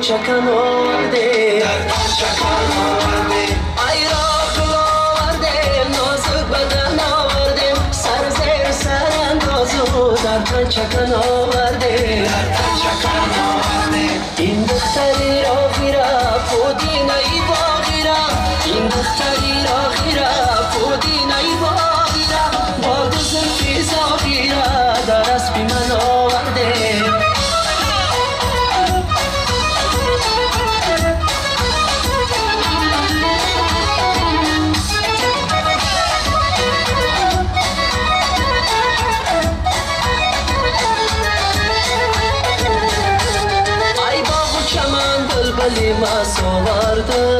چکن آورده ایراق آورده نازک بدن آورده سر زیر سر اندازو در تن چکن آورده این دختری را غیره پودینه ای باغیره این دختری را غیره پودینه ای باغیره با دو زلفی زاغیره در اسبی من آورده بلی ما سوارده